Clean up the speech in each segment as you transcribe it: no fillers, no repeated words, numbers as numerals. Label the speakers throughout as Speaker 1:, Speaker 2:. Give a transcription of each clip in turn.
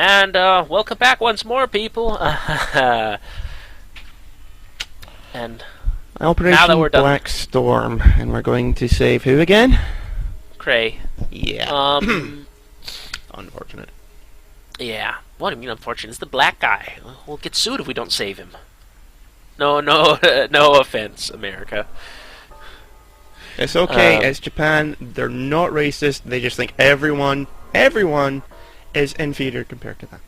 Speaker 1: And welcome back once more, people. And now that
Speaker 2: Operation
Speaker 1: we're done,
Speaker 2: Black Storm, and we're going to save who again?
Speaker 1: Cray.
Speaker 2: Yeah. Unfortunate.
Speaker 1: Yeah. What do you mean unfortunate? It's the black guy. We'll get sued if we don't save him. No, no offense, America.
Speaker 2: It's okay, it's Japan. They're not racist. They just think everyone is inferior compared to them.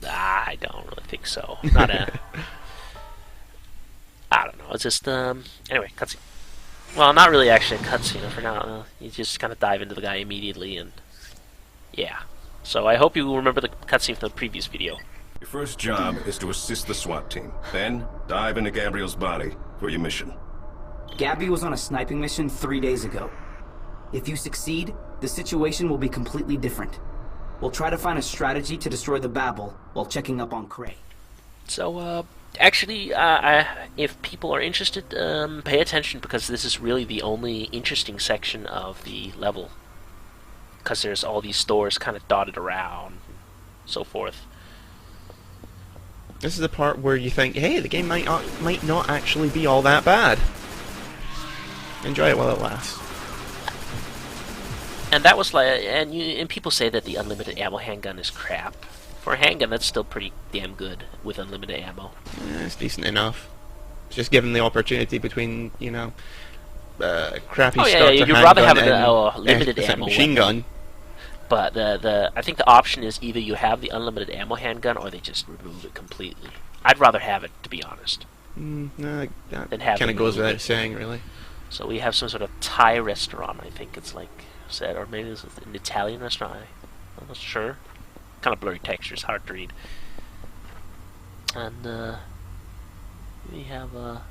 Speaker 1: I don't really think so. Not a. I don't know. It's just Anyway, cutscene. Well, not really actually a cutscene for now. You just kind of dive into the guy immediately, and yeah. So I hope you remember the cutscene from the previous video.
Speaker 3: Your first job is to assist the SWAT team. Then, dive into Gabriel's body for your mission.
Speaker 4: Gabby was on a sniping mission 3 days ago. If you succeed, the situation will be completely different. We'll try to find a strategy to destroy the Babel while checking up on Cray.
Speaker 1: So, actually, if people are interested, pay attention because this is really the only interesting section of the level. Because there's all these stores kind of dotted around, so forth.
Speaker 2: This is the part where you think, hey, the game might not actually be all that bad. Enjoy it while it lasts.
Speaker 1: And that was like, and people say that the unlimited ammo handgun is crap. For a handgun, that's still pretty damn good with unlimited ammo.
Speaker 2: Yeah, it's decent enough. It's just given the opportunity between, crappy starter
Speaker 1: you'd
Speaker 2: handgun
Speaker 1: rather have
Speaker 2: and
Speaker 1: a limited ammo
Speaker 2: machine gun.
Speaker 1: But I think the option is either you have the unlimited ammo handgun or they just remove it completely. I'd rather have it, to be honest.
Speaker 2: No, that
Speaker 1: Than have
Speaker 2: kind
Speaker 1: it
Speaker 2: of goes without
Speaker 1: removed.
Speaker 2: saying, really.
Speaker 1: So we have some sort of Thai restaurant, I think it's like said, or maybe it's an Italian restaurant. I'm not sure. Kind of blurry textures, hard to read. And we have a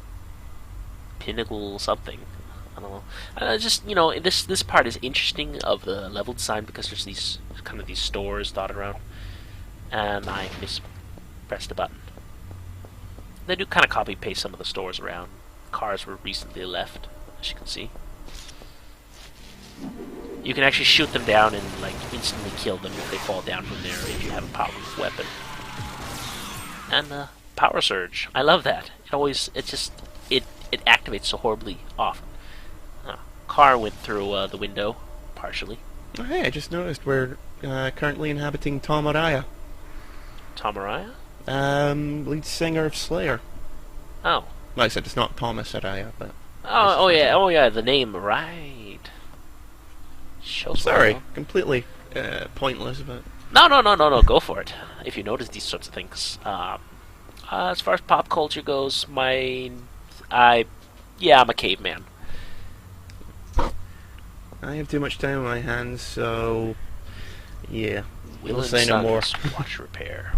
Speaker 1: pinnacle something. I don't know. Just this part is interesting of the level design because there's these stores dotted around, and I pressed a button. They do kind of copy paste some of the stores around. Cars were recently left, as you can see. You can actually shoot them down and like instantly kill them if they fall down from there if you have a powerful weapon. And power surge, I love that. It activates so horribly often. Car went through the window, partially.
Speaker 2: Oh, hey, I just noticed we're currently inhabiting Tom Araya.
Speaker 1: Tom Araya?
Speaker 2: Lead singer of Slayer.
Speaker 1: Oh.
Speaker 2: Like I said, it's not Thomas Araya, but...
Speaker 1: Oh yeah, the name, right.
Speaker 2: Sorry, completely pointless, but...
Speaker 1: No, go for it. If you notice these sorts of things. As far as pop culture goes, I'm a caveman.
Speaker 2: I have too much time on my hands, so... yeah.
Speaker 1: We'll
Speaker 2: say no more.
Speaker 1: Watch repair.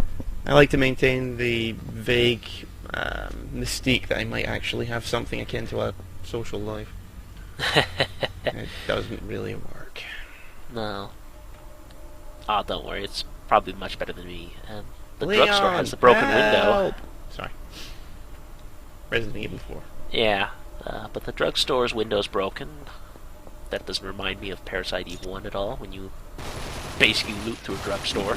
Speaker 2: I like to maintain the vague mystique that I might actually have something akin to a social life. It doesn't really work.
Speaker 1: No. Oh, don't worry. It's probably much better than me. And the
Speaker 2: Leon,
Speaker 1: drugstore has a broken window.
Speaker 2: help! Sorry. Resident Evil 4.
Speaker 1: Yeah, but the drugstore's window's broken. That doesn't remind me of Parasite Eve 1 at all, when you basically loot through a drugstore.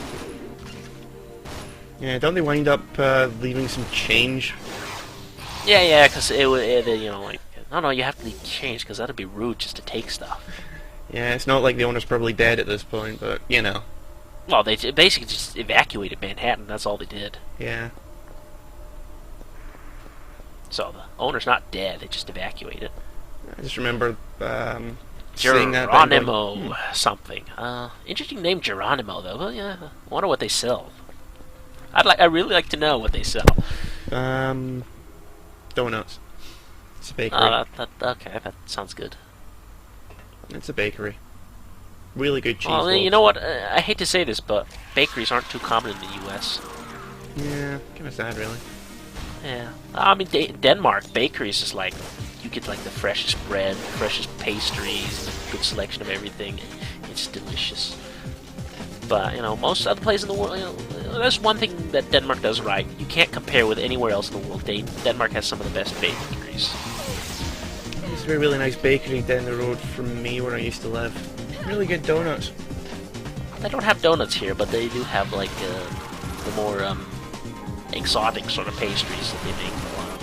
Speaker 2: Yeah, don't they wind up leaving some change?
Speaker 1: Yeah, because no, you have to leave change, because that'd be rude just to take stuff.
Speaker 2: Yeah, it's not like the owner's probably dead at this point, but,
Speaker 1: Well, they basically just evacuated Manhattan, that's all they did.
Speaker 2: Yeah.
Speaker 1: So the owner's not dead, they just evacuated.
Speaker 2: I just remember seeing that...
Speaker 1: Geronimo something. Interesting name, Geronimo, though. Well, yeah, I wonder what they sell. I really like to know what they sell.
Speaker 2: Donuts. It's a bakery.
Speaker 1: Okay, that sounds good.
Speaker 2: It's a bakery. Really good cheese.
Speaker 1: Well, you
Speaker 2: loaves.
Speaker 1: know what? I hate to say this, but bakeries aren't too common in the U.S.
Speaker 2: Yeah, kind of sad, really.
Speaker 1: Yeah, I mean Denmark bakeries is like you get like the freshest bread, freshest pastries, good selection of everything. It's delicious. But most other places in the world, that's one thing that Denmark does right. You can't compare with anywhere else in the world. Denmark has some of the best bakeries.
Speaker 2: There used to be a really nice bakery down the road from me where I used to live. Really good donuts.
Speaker 1: They don't have donuts here, but they do have like the more exotic sort of pastries that they make a lot of.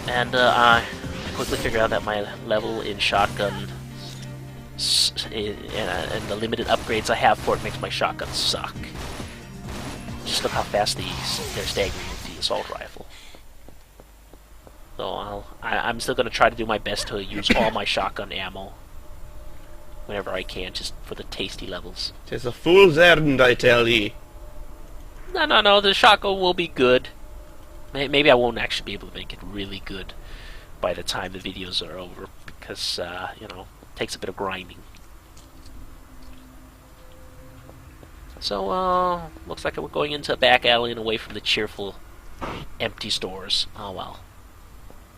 Speaker 1: And I quickly figured out that my level in shotgun and the limited upgrades I have for it makes my shotgun suck. Just look how fast they're staggering with the assault rifle. So I'm still going to try to do my best to use all my shotgun ammo whenever I can, just for the tasty levels.
Speaker 2: 'Tis a fool's errand, I tell ye.
Speaker 1: No, the shotgun will be good. Maybe I won't actually be able to make it really good by the time the videos are over, because, you know, it takes a bit of grinding. So, looks like we're going into a back alley and away from the cheerful, empty stores. Oh well.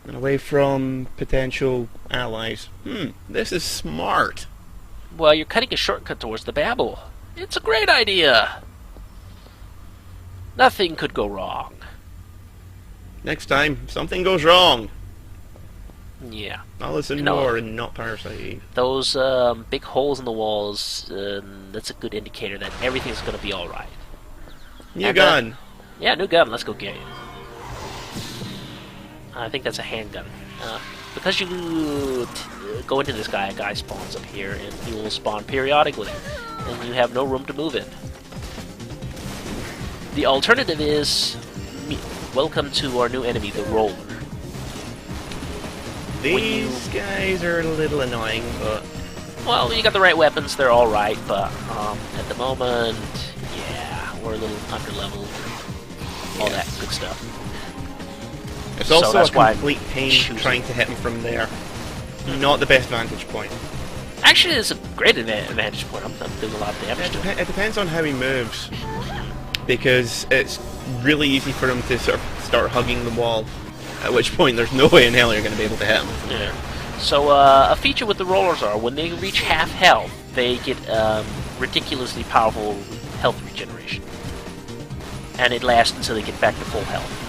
Speaker 2: And away from potential allies. This is smart.
Speaker 1: Well, you're cutting a shortcut towards the Babel. It's a great idea. Nothing could go wrong.
Speaker 2: Next time, something goes wrong.
Speaker 1: Yeah.
Speaker 2: I'll listen
Speaker 1: You know,
Speaker 2: more and not Parasite.
Speaker 1: Those big holes in the walls, that's a good indicator that everything's going to be alright.
Speaker 2: New gun.
Speaker 1: Yeah, new gun. Let's go get it. I think that's a handgun. Because you go into this guy, a guy spawns up here, and he will spawn periodically, and you have no room to move in. The alternative is, welcome to our new enemy, the Roller.
Speaker 2: These guys are a little annoying, but...
Speaker 1: Well, you got the right weapons, they're alright, but at the moment, yeah, we're a little underleveled. All that good stuff.
Speaker 2: It's also
Speaker 1: that's
Speaker 2: a
Speaker 1: why
Speaker 2: complete pain
Speaker 1: choosing.
Speaker 2: trying to hit him from there. Not the best vantage point.
Speaker 1: Actually, it's a great advantage point. I'm doing a lot of damage to him.
Speaker 2: It depends on how he moves. Because it's really easy for him to sort of start hugging the wall. At which point there's no way in hell you're going to be able to hit him.
Speaker 1: Yeah. So a feature with the rollers are when they reach half health, they get ridiculously powerful health regeneration, and it lasts until they get back to full health.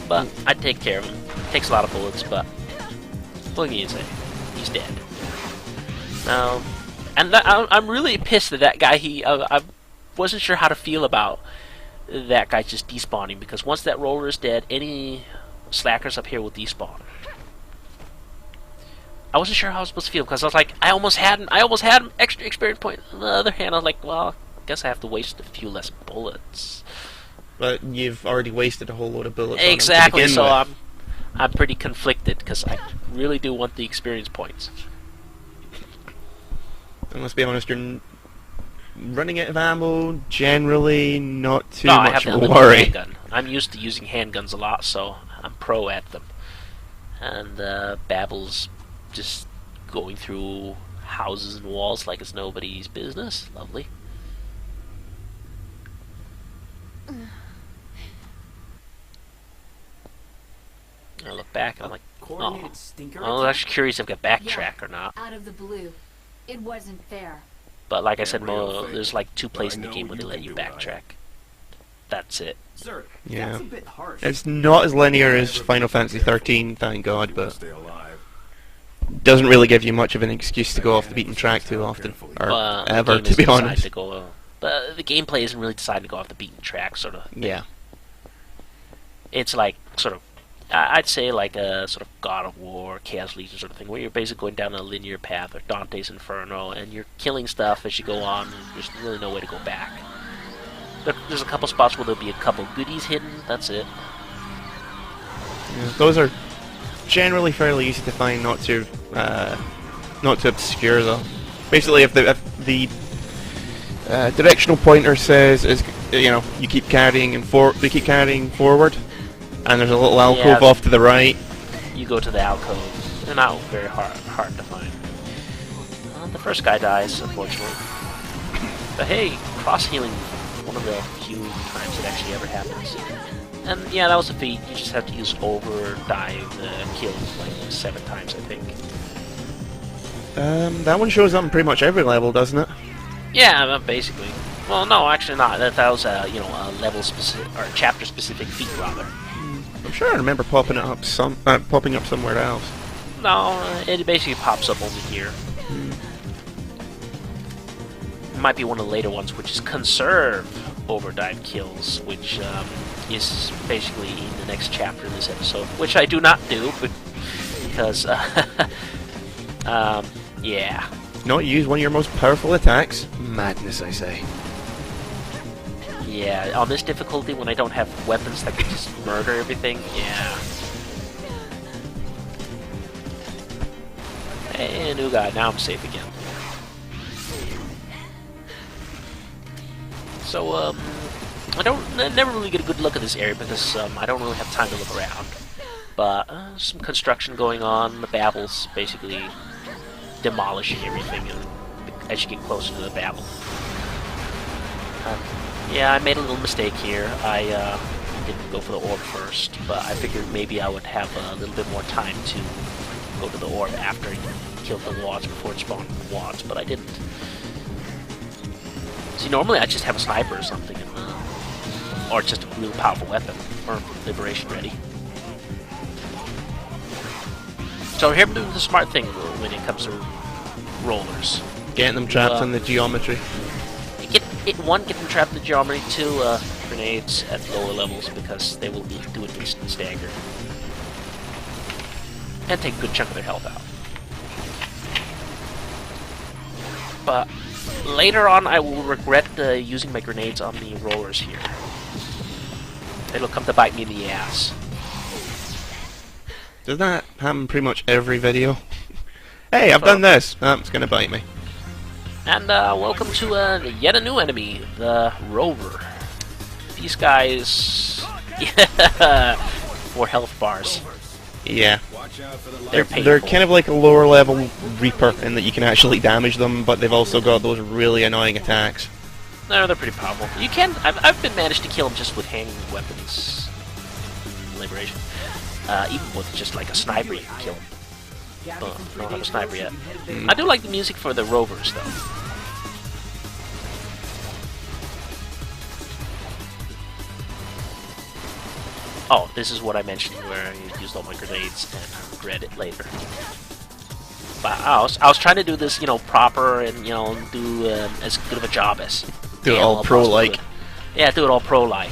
Speaker 1: But I'd take care of him. It takes a lot of bullets, but what can you say? He's dead. Now, and I'm really pissed at that guy. I wasn't sure how to feel about that guy just despawning, because once that roller is dead, any slackers up here will despawn. I wasn't sure how I was supposed to feel, because I was like, I almost had an extra experience point. On the other hand, I was like, well, I guess I have to waste a few less bullets.
Speaker 2: But you've already wasted a whole load of bullets.
Speaker 1: Exactly.
Speaker 2: On him to
Speaker 1: So
Speaker 2: begin with.
Speaker 1: I'm pretty conflicted, because I really do want the experience points.
Speaker 2: And let's be honest, you're running out of ammo. Generally, not too
Speaker 1: No, I
Speaker 2: much
Speaker 1: have
Speaker 2: of
Speaker 1: the
Speaker 2: a
Speaker 1: unlimited
Speaker 2: worry.
Speaker 1: handgun. I'm used to using handguns a lot, so I'm pro at them. And Babel's just going through houses and walls like it's nobody's business. Lovely. I look back and I'm like,
Speaker 4: Coordinated
Speaker 1: oh.
Speaker 4: stinker.
Speaker 1: I was actually curious if I could backtrack
Speaker 5: Yeah,
Speaker 1: or not.
Speaker 5: out of the blue. It wasn't fair.
Speaker 1: But like I said,
Speaker 3: real thing.
Speaker 1: there's like 2
Speaker 3: But
Speaker 1: places
Speaker 3: I
Speaker 1: in the
Speaker 3: know
Speaker 1: game where they
Speaker 3: you
Speaker 1: let
Speaker 3: can
Speaker 1: you
Speaker 3: do it,
Speaker 1: backtrack. That's it.
Speaker 4: Sir,
Speaker 2: Yeah.
Speaker 4: that's a bit harsh.
Speaker 2: It's not as linear as Final Fantasy 13, thank God, but
Speaker 3: Stay alive.
Speaker 2: doesn't really give you much of an excuse to go off the beaten track too often, or
Speaker 1: The
Speaker 2: ever,
Speaker 1: game
Speaker 2: to be
Speaker 1: isn't designed
Speaker 2: honest.
Speaker 1: to go, but the gameplay isn't really designed to go off the beaten track, sort of.
Speaker 2: Yeah.
Speaker 1: It's like sort of, I'd say like a sort of God of War, Chaos Legion sort of thing, where you're basically going down a linear path, or Dante's Inferno, and you're killing stuff as you go on. And there's really no way to go back. There's a couple spots where there'll be a couple goodies hidden. That's it.
Speaker 2: Yeah, those are generally fairly easy to find, not too obscure though. Basically, if the directional pointer says you keep carrying forward, and there's a little alcove
Speaker 1: Yeah.
Speaker 2: off to the right.
Speaker 1: You go to the alcove. They're not very hard to find. The first guy dies, unfortunately. But hey, cross healing, one of the few times it actually ever happens. And yeah, that was a feat. You just have to use dive kills like 7 times, I think.
Speaker 2: That one shows up in pretty much every level, doesn't it?
Speaker 1: Yeah, basically. Well, no, actually not. That was a level specific or chapter specific feat rather.
Speaker 2: I'm sure I remember popping up somewhere else.
Speaker 1: No, it basically pops up over here. It might be one of the later ones, which is conserve overdrive kills, which is basically in the next chapter in this episode, which I do not do, but because yeah.
Speaker 2: Not use one of your most powerful attacks? Madness, I say.
Speaker 1: Yeah, on this difficulty, when I don't have weapons that can just murder everything, yeah. Hey, new guy, now I'm safe again. So, I never really get a good look at this area because I don't really have time to look around. But some construction going on. The Babel's basically demolishing everything as you get closer to the Babel. Yeah, I made a little mistake here. I didn't go for the orb first, but I figured maybe I would have a little bit more time to go to the orb after I killed the Wads before it spawned Wads, but I didn't. See, normally I just have a sniper or something, or just a really powerful weapon, or liberation ready. So here I'm doing the smart thing when it comes to rollers.
Speaker 2: Getting them trapped in the geometry.
Speaker 1: One, get them trapped in the geometry. Two, grenades at lower levels because they will do an instant stagger. And take a good chunk of their health out. But later on I will regret using my grenades on the rollers here. It'll come to bite me in the ass.
Speaker 2: Does that happen pretty much every video? Hey, I've done this! It's gonna bite me.
Speaker 1: And welcome to yet a new enemy, the Rover. These guys... 4 health bars.
Speaker 2: Yeah.
Speaker 1: They're painful.
Speaker 2: They're kind of like a lower level Reaper in that you can actually damage them, but they've also got those really annoying attacks.
Speaker 1: No, they're pretty powerful. You can... I've been managed to kill them just with hanging weapons. Liberation. Even with just like a sniper you can kill them. I don't have a sniper yet. I do like the music for the Rovers, though. Oh, this is what I mentioned where I used all my grenades and I regret it later. But I was trying to do this, you know, proper and, you know, do as good of a job as...
Speaker 2: Do it all pro-like.
Speaker 1: Yeah, do it all pro-like.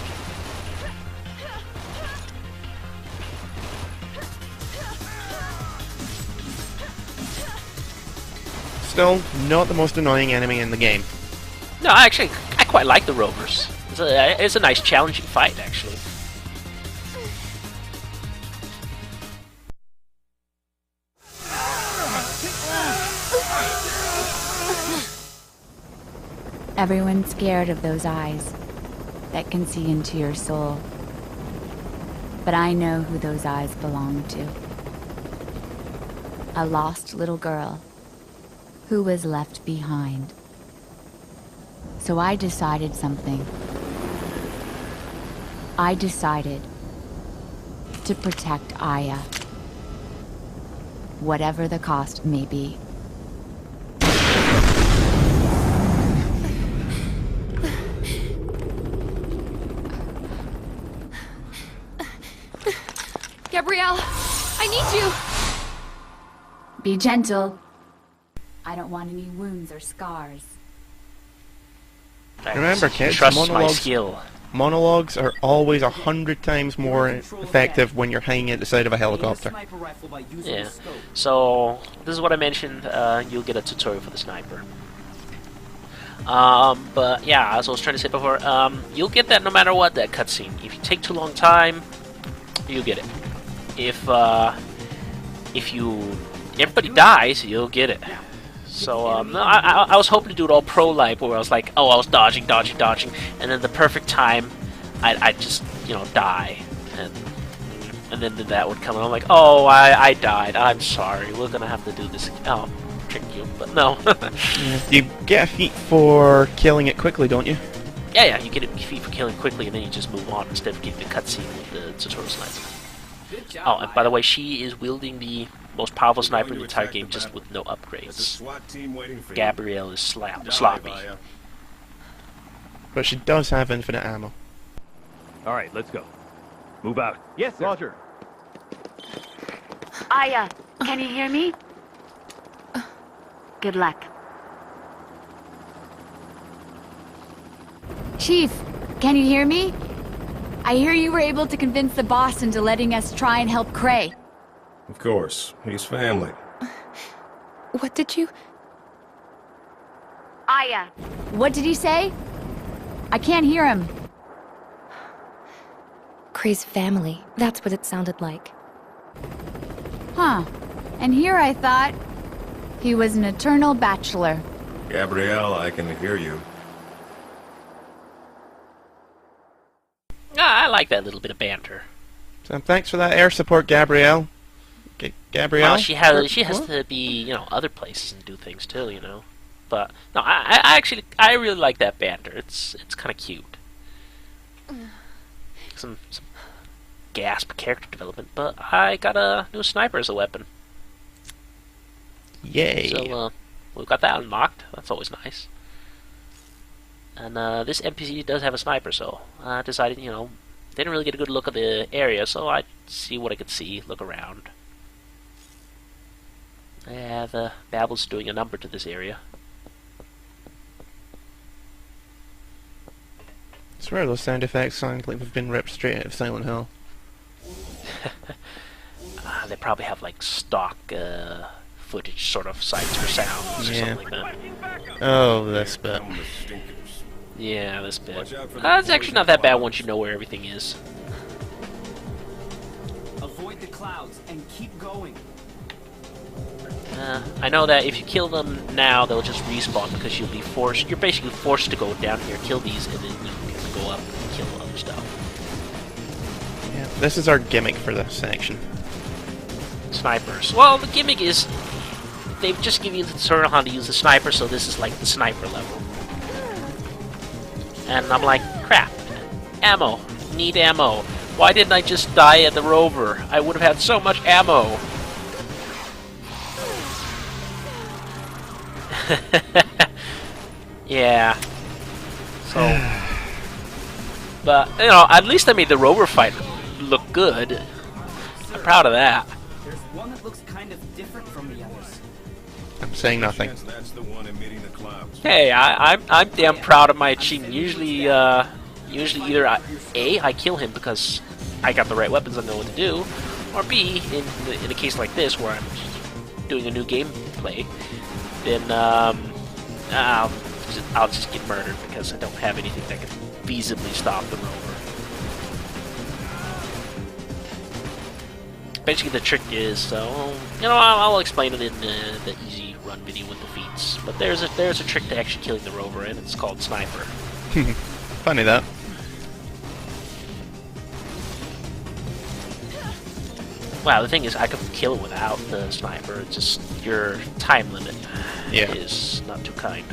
Speaker 2: Still, not the most annoying enemy in the game.
Speaker 1: No, actually, I quite like the Rovers. It's a nice, challenging fight, actually.
Speaker 6: Everyone's scared of those eyes that can see into your soul. But I know who those eyes belong to. A lost little girl who was left behind. So I decided something. I decided to protect Aya, whatever the cost may be.
Speaker 5: Gabrielle, I need you!
Speaker 6: Be gentle. I don't want any wounds or scars.
Speaker 2: Remember, kids,
Speaker 1: Trust my skill.
Speaker 2: Monologues are always 100 times more effective when you're hanging at the side of a helicopter.
Speaker 1: Yeah. So this is what I mentioned. You'll get a tutorial for the sniper. But yeah, as I was trying to say before, you'll get that no matter what, that cutscene. If you take too long time, you get it. If everybody dies, you'll get it. So no, I was hoping to do it all pro-like, where I was like, oh, I was dodging, and then the perfect time, I just, you know, die, and then that would come, and I'm like, oh, I died. I'm sorry. We're gonna have to do this. Oh, trick you, but no.
Speaker 2: You get a feat for killing it quickly, don't you?
Speaker 1: Yeah, you get a feat for killing quickly, and then you just move on instead of getting the cutscene with the tutorial sniper. Oh, and by the way, she is wielding the most powerful sniper in the entire game, just with no upgrades. Gabrielle is sloppy.
Speaker 2: But she does have infinite ammo.
Speaker 7: Alright, let's go. Move out. Yes, sir. Roger.
Speaker 6: Aya, Can you hear me? Good luck. Chief, can you hear me? I hear you were able to convince the boss into letting us try and help Cray.
Speaker 3: Of course, he's family.
Speaker 5: What did you...
Speaker 6: Aya. What did he say? I can't hear him.
Speaker 5: Cray's family. That's what it sounded like.
Speaker 6: Huh. And here I thought he was an eternal bachelor.
Speaker 3: Gabrielle, I can hear you.
Speaker 1: I like that little bit of banter.
Speaker 2: So thanks for that air support, Gabrielle. Gabrielle?
Speaker 1: Well, she has to be, you know, other places and do things too, you know. But no, I really like that banter. It's kind of cute. Some gasp character development, but I got a new sniper as a weapon.
Speaker 2: Yay.
Speaker 1: So we've got that unlocked. That's always nice. And this NPC does have a sniper, so I decided, you know, didn't really get a good look at the area, so I'd see what I could see, look around. Yeah, the Babble's doing a number to this area.
Speaker 2: I swear those sound effects sound like we've been ripped straight out of Silent Hill.
Speaker 1: They probably have like stock footage, sort of sites for sounds or something like that.
Speaker 2: Oh, this bit.
Speaker 3: Come the stinkers.
Speaker 1: Yeah, this bit.
Speaker 3: Watch out for the
Speaker 1: It's actually not that bad once you know where everything is.
Speaker 4: Avoid the clouds and keep going.
Speaker 1: I know that if you kill them now, they'll just respawn because you'll be forced. You're basically forced to go down here, kill these, and then you can go up and kill other stuff.
Speaker 2: Yeah, this is our gimmick for this section.
Speaker 1: Snipers. Well, the gimmick is they've just given you the tutorial how to use the sniper, so this is like the sniper level. And I'm like, crap. Ammo. Need ammo. Why didn't I just die at the rover? I would have had so much ammo. Yeah. So, but you know, at least I made the rover fight look good. I'm proud of that.
Speaker 4: There's one that looks kind of different from the others.
Speaker 2: I'm saying nothing.
Speaker 3: Chance that's the one emitting the clouds.
Speaker 1: Hey, I'm damn proud of my achievement. Usually either I kill him because I got the right weapons, I know what to do, or B, in a case like this where I'm doing a new gameplay, then I'll just get murdered because I don't have anything that can feasibly stop the rover. Basically, the trick is, so you know, I'll explain it in the easy run video with the feats. But there's a trick to actually killing the rover, and it's called sniper.
Speaker 2: Funny that.
Speaker 1: Wow, the thing is, I could kill it without the sniper. It's just your time limit is not too kind.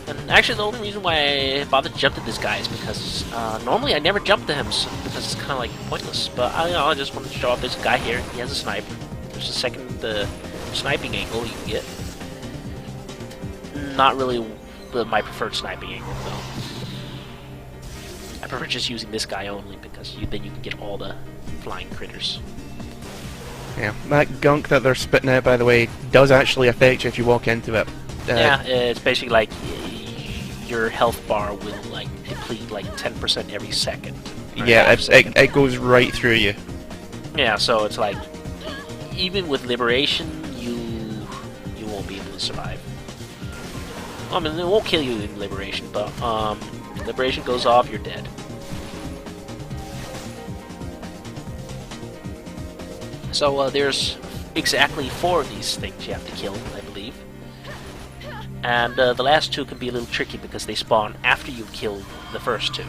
Speaker 1: And actually, the only reason why I bothered to jump to this guy is because normally I never jump to him because it's kind of like pointless. But I just wanted to show off this guy here. He has a sniper. There's a second sniping angle you can get. Not really my preferred sniping angle though. I prefer just using this guy only because then you can get all the flying critters.
Speaker 2: Yeah, that gunk that they're spitting out, by the way, does actually affect you if you walk into it.
Speaker 1: Yeah, it's basically like your health bar will like deplete like 10% every second.
Speaker 2: Yeah, it goes right through you.
Speaker 1: Yeah, so it's like even with liberation, you won't be able to survive. I mean, it won't kill you in liberation, but liberation goes off, you're dead. So there's exactly 4 of these things you have to kill, I believe. And the last 2 can be a little tricky because they spawn after you've killed the first 2.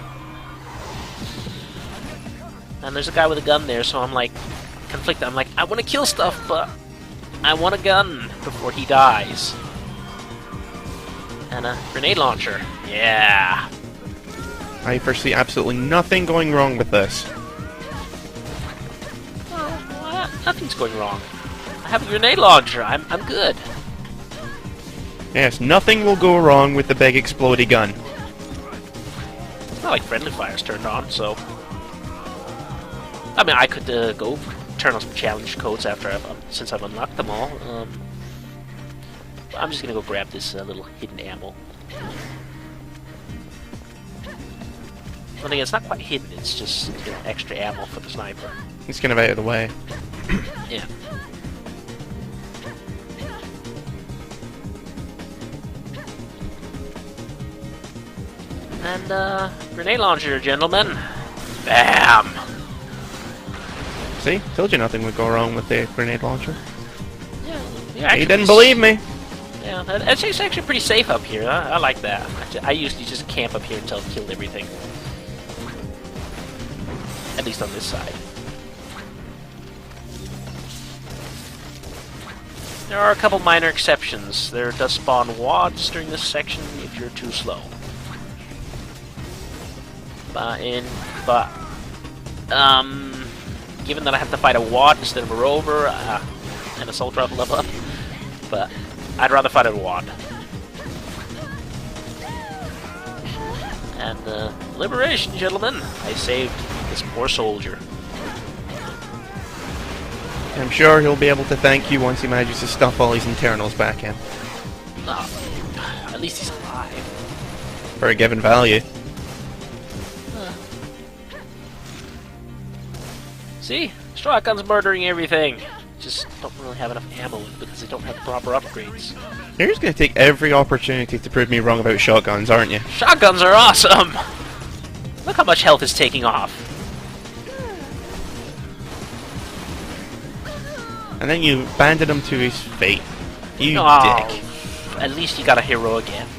Speaker 1: And there's a guy with a gun there, so I'm like conflicted. I'm like, I want to kill stuff, but I want a gun before he dies. And a grenade launcher. Yeah.
Speaker 2: I foresee absolutely nothing going wrong with this.
Speaker 1: Well, nothing's going wrong. I have a grenade launcher. I'm good.
Speaker 2: Yes, nothing will go wrong with the big explodey gun.
Speaker 1: It's not like friendly fire's turned on, so I mean, I could go turn on some challenge codes after since I've unlocked them all. I'm just gonna go grab this little hidden ammo. Well, again, it's not quite hidden. It's just extra ammo for the sniper.
Speaker 2: It's kind of out of the way.
Speaker 1: Yeah. And grenade launcher, gentlemen. Bam.
Speaker 2: See? Told you nothing would go wrong with the grenade launcher.
Speaker 1: Yeah.
Speaker 2: He didn't believe me.
Speaker 1: Yeah, it's actually pretty safe up here. I like that. I usually just camp up here until I've killed everything. At least on this side. There are a couple minor exceptions. There does spawn wads during this section if you're too slow. Given that I have to fight a wad instead of a rover, and a soldier I'll level up, but I'd rather fight a wad. And liberation, gentlemen! I saved this poor soldier.
Speaker 2: I'm sure he'll be able to thank you once he manages to stuff all his internals back in.
Speaker 1: Oh, at least he's alive.
Speaker 2: For a given value.
Speaker 1: See? Shotgun's murdering everything. Just don't really have enough ammo because they don't have proper upgrades.
Speaker 2: You're just going to take every opportunity to prove me wrong about shotguns, aren't you?
Speaker 1: Shotguns are awesome! Look how much health is taking off.
Speaker 2: And then you abandoned him to his fate. You dick.
Speaker 1: At least you got a heroic end.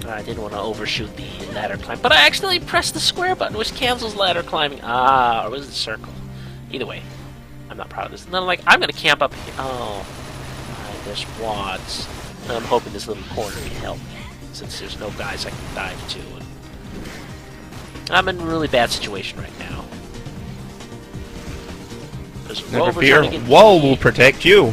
Speaker 1: I didn't want to overshoot the ladder climb, but I accidentally pressed the square button, which cancels ladder climbing. Or was it circle? Either way, I'm not proud of this. And then I'm like, I'm gonna camp up here. Oh, there's wads. And I'm hoping this little corner can help me, since there's no guys I can dive to. And I'm in a really bad situation right now. There's a
Speaker 2: Never
Speaker 1: rover
Speaker 2: fear,
Speaker 1: trying to get
Speaker 2: wall
Speaker 1: me.
Speaker 2: will protect you.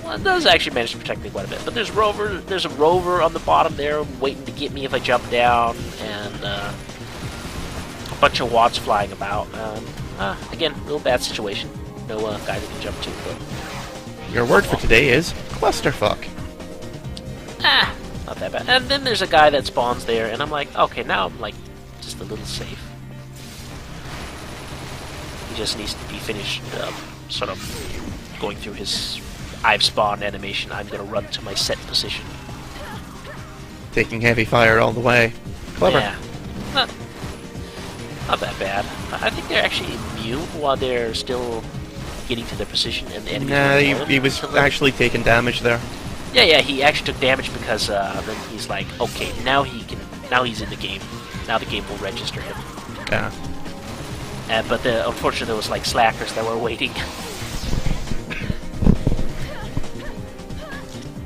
Speaker 1: Well, it does actually manage to protect me quite a bit. But there's a rover on the bottom there waiting to get me if I jump down, and a bunch of wads flying about. Again, real bad situation. No guy that can jump to. But
Speaker 2: Your word for today is clusterfuck.
Speaker 1: not that bad. And then there's a guy that spawns there, and I'm like, okay, now I'm like just a little safe. He just needs to be finished, sort of going through his I've spawned animation. I'm gonna run to my set position.
Speaker 2: Taking heavy fire all the way. Clever.
Speaker 1: Yeah, not that bad. I think they're actually immune while they're still getting to their position, and the enemies.
Speaker 2: Nah, he was actually taking damage there.
Speaker 1: Yeah, he actually took damage because then he's like, okay, now he's in the game. Now the game will register him.
Speaker 2: Yeah.
Speaker 1: But unfortunately, there was like slackers that were waiting.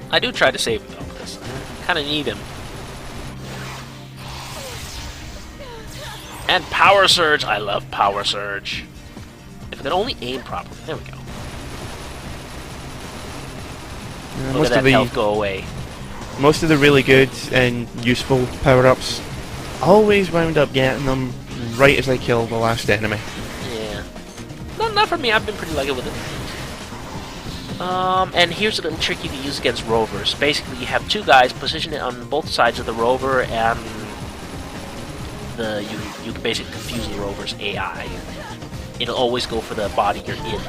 Speaker 1: I do try to save him though, because I kind of need him. And Power Surge! I love Power Surge. If I could only aim properly. There we go. Look at that health go away.
Speaker 2: Most of the really good and useful power-ups always wound up getting them right as I kill the last enemy.
Speaker 1: Yeah. Not for me, I've been pretty lucky with it. And here's a little trick you can use against rovers. Basically, you have two guys positioned on both sides of the rover, and you can basically confuse the rover's AI. It'll always go for the body you're in.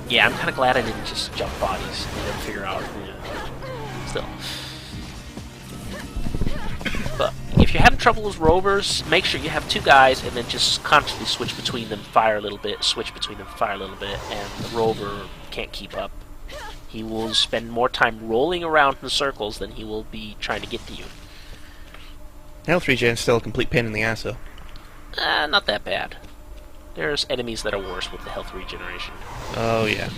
Speaker 1: Yeah, I'm kind of glad I didn't just jump bodies and then figure out. Yeah. Still. But if you're having trouble with rovers, make sure you have two guys and then just constantly switch between them, fire a little bit, switch between them, fire a little bit, and the rover can't keep up. He will spend more time rolling around in circles than he will be trying to get to you.
Speaker 2: Health regen is still a complete pain in the ass though.
Speaker 1: Not that bad. There's enemies that are worse with the health regeneration.
Speaker 2: Oh yeah.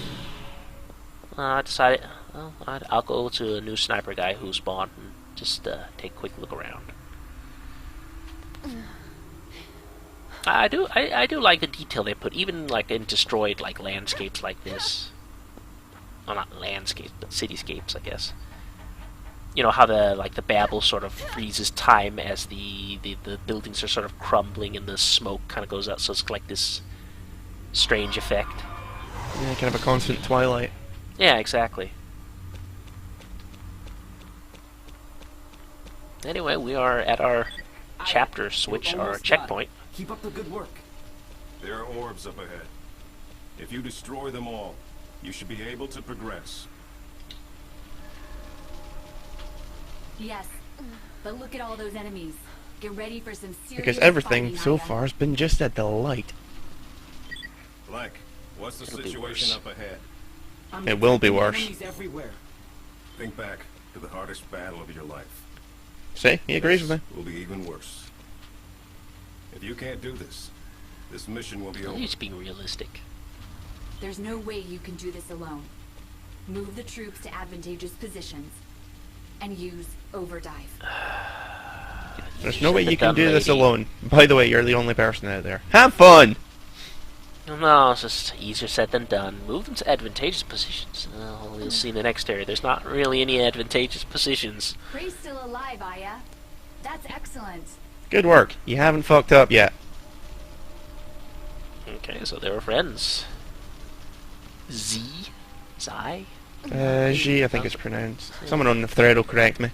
Speaker 1: I decided, well, I'll go to a new sniper guy who spawned and just take a quick look around. I do like the detail they put, even like in destroyed like landscapes like this. Well, not landscapes, but cityscapes, I guess. You know how the babble sort of freezes time as the buildings are sort of crumbling and the smoke kind of goes out, so it's like this strange effect.
Speaker 2: Yeah, kind of a constant twilight.
Speaker 1: Yeah, exactly. Anyway, we are at our chapter switch, our checkpoint.
Speaker 4: Keep up the good work.
Speaker 3: There are orbs up ahead. If you destroy them all, you should be able to progress.
Speaker 6: Yes, but look at all those enemies. Get ready for some serious
Speaker 2: Because everything
Speaker 6: fighting,
Speaker 2: so
Speaker 6: Aya.
Speaker 2: far has been just a delight.
Speaker 3: Blank, what's the
Speaker 1: It'll be
Speaker 3: situation
Speaker 1: worse.
Speaker 3: up ahead?
Speaker 4: I'm
Speaker 2: It will be
Speaker 4: detecting
Speaker 2: worse.
Speaker 4: enemies everywhere.
Speaker 3: Think back to the hardest battle of your life.
Speaker 2: See, he agrees with me.
Speaker 3: This will be even worse. If you can't do this, this mission will be over.
Speaker 1: He's being realistic.
Speaker 6: There's no way you can do this alone. Move the troops to advantageous positions and use overdrive.
Speaker 2: There's no way
Speaker 1: Should've
Speaker 2: you can
Speaker 1: done,
Speaker 2: do this
Speaker 1: lady.
Speaker 2: alone. By the way, you're the only person out there. Have fun!
Speaker 1: No, it's just easier said than done. Move them to advantageous positions. Well, you'll see in the next area. There's not really any advantageous positions.
Speaker 6: Cray's still alive, Aya. That's excellent.
Speaker 2: Good work. You haven't fucked up yet.
Speaker 1: Okay, so they were friends. Zai?
Speaker 2: G, I think it's pronounced. Someone on the thread will correct me.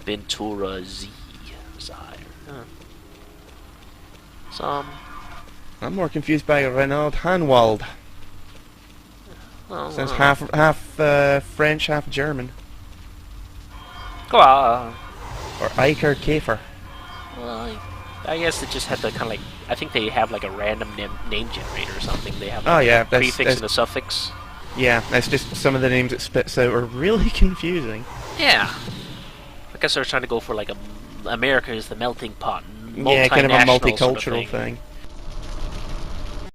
Speaker 1: Ventura Z. Zai. Huh. Some.
Speaker 2: I'm more confused by Renaud Hanwald.
Speaker 1: Well,
Speaker 2: Sounds half French, half German.
Speaker 1: Well,
Speaker 2: Or Iker Käfer.
Speaker 1: I guess they just have to kind of like. I think they have like a random name generator or something. They have
Speaker 2: Oh
Speaker 1: like,
Speaker 2: yeah,
Speaker 1: a prefix and a suffix.
Speaker 2: yeah, that's just some of the names it spits out are really confusing.
Speaker 1: Yeah. I guess they're trying to go for like America is the melting pot.
Speaker 2: Yeah, kind of a
Speaker 1: multinational
Speaker 2: multicultural
Speaker 1: sort of
Speaker 2: thing.